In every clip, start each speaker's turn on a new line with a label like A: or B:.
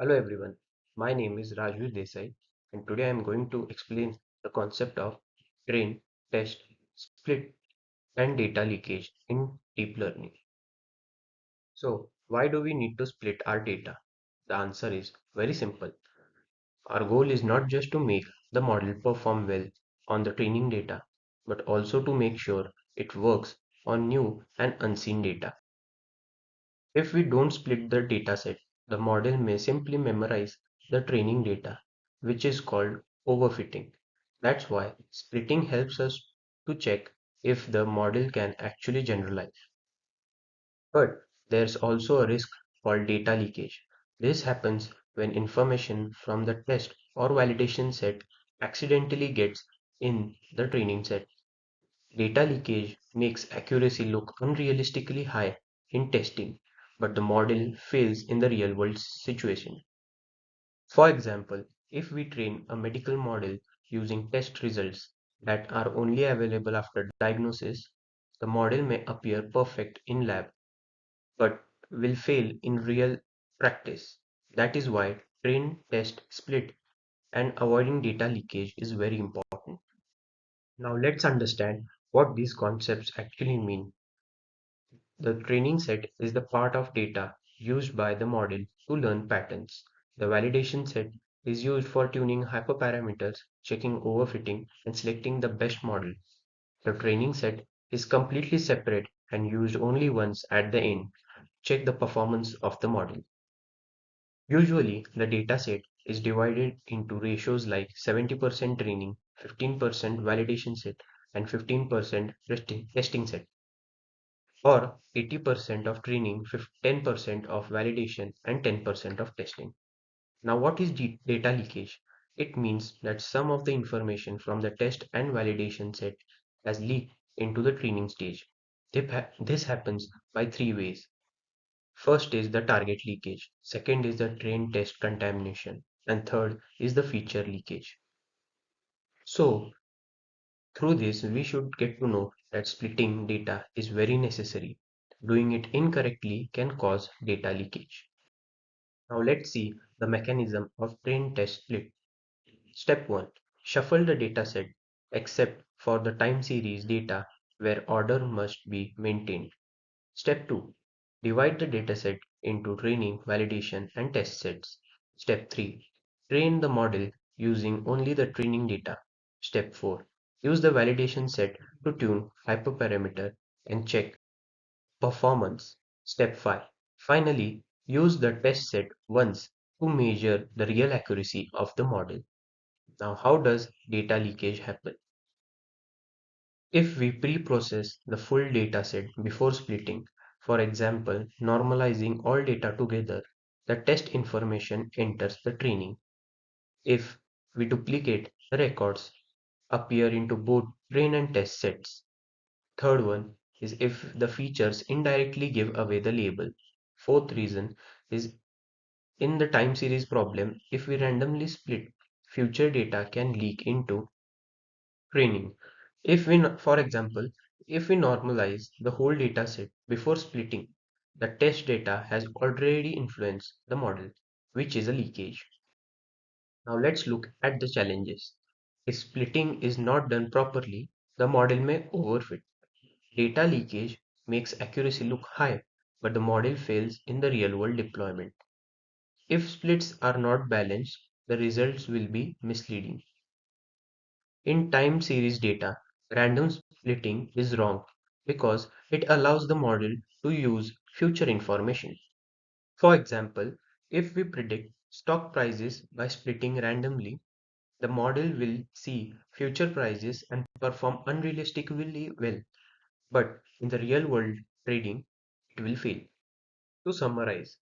A: Hello everyone, my name is Rajveer Desai and today I am going to explain the concept of train, test, split and data leakage in deep learning. So why do we need to split our data? The answer is very simple. Our goal is not just to make the model perform well on the training data, but also to make sure it works on new and unseen data. If we don't split the dataset, the model may simply memorize the training data, which is called overfitting. That's why splitting helps us to check if the model can actually generalize. But there's also a risk called data leakage. This happens when information from the test or validation set accidentally gets in the training set. Data leakage makes accuracy look unrealistically high in testing, but the model fails in the real world situation. For example, if we train a medical model using test results that are only available after diagnosis, the model may appear perfect in lab but will fail in real practice. That is why train, test, split, and avoiding data leakage is very important. Now let's understand what these concepts actually mean. The training set is the part of data used by the model to learn patterns. The validation set is used for tuning hyperparameters, checking overfitting, and selecting the best model. The training set is completely separate and used only once at the end. Check the performance of the model. Usually, the dataset is divided into ratios like 70% training, 15% validation set, and 15% testing set, or 80% of training, 10% of validation, and 10% of testing. Now, what is data leakage? It means that some of the information from the test and validation set has leaked into the training stage. This happens by three ways. First is the target leakage, second is the train test contamination, and third is the feature leakage. So, through this, we should get to know that splitting data is very necessary. Doing it incorrectly can cause data leakage. Now, let's see the mechanism of train test split. Step 1. Shuffle the dataset except for the time series data where order must be maintained. Step 2. Divide the dataset into training, validation, and test sets. Step 3. Train the model using only the training data. Step 4. Use the validation set to tune hyperparameter and check performance. Step 5. Finally, use the test set once to measure the real accuracy of the model. Now, how does data leakage happen? If we pre-process the full dataset before splitting, for example, normalizing all data together, the test information enters the training. If we duplicate the records, appear into both train and test sets. Third one is if the features indirectly give away the label. Fourth reason is in the time series problem, if we randomly split, future data can leak into training. For example, if we normalize the whole data set before splitting, the test data has already influenced the model, which is a leakage. Now let's look at the challenges. If splitting is not done properly, the model may overfit. Data leakage makes accuracy look high, but the model fails in the real world deployment. If splits are not balanced, the results will be misleading. In time series data, random splitting is wrong because it allows the model to use future information. For example, if we predict stock prices by splitting randomly, the model will see future prices and perform unrealistically well, but in the real world trading, it will fail. To summarize,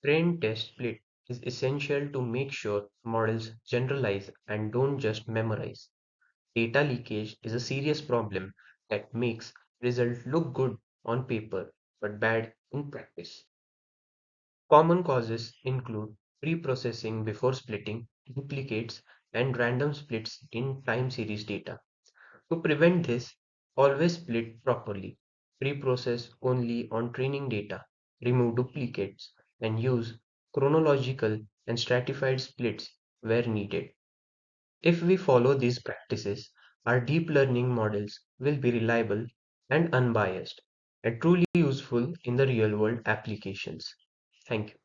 A: train test split is essential to make sure models generalize and don't just memorize. Data leakage is a serious problem that makes results look good on paper but bad in practice. Common causes include pre-processing before splitting, duplicates, and random splits in time series data. To prevent this, always split properly, pre-process only on training data, remove duplicates, and use chronological and stratified splits where needed. If we follow these practices, our deep learning models will be reliable and unbiased and truly useful in the real world applications. Thank you.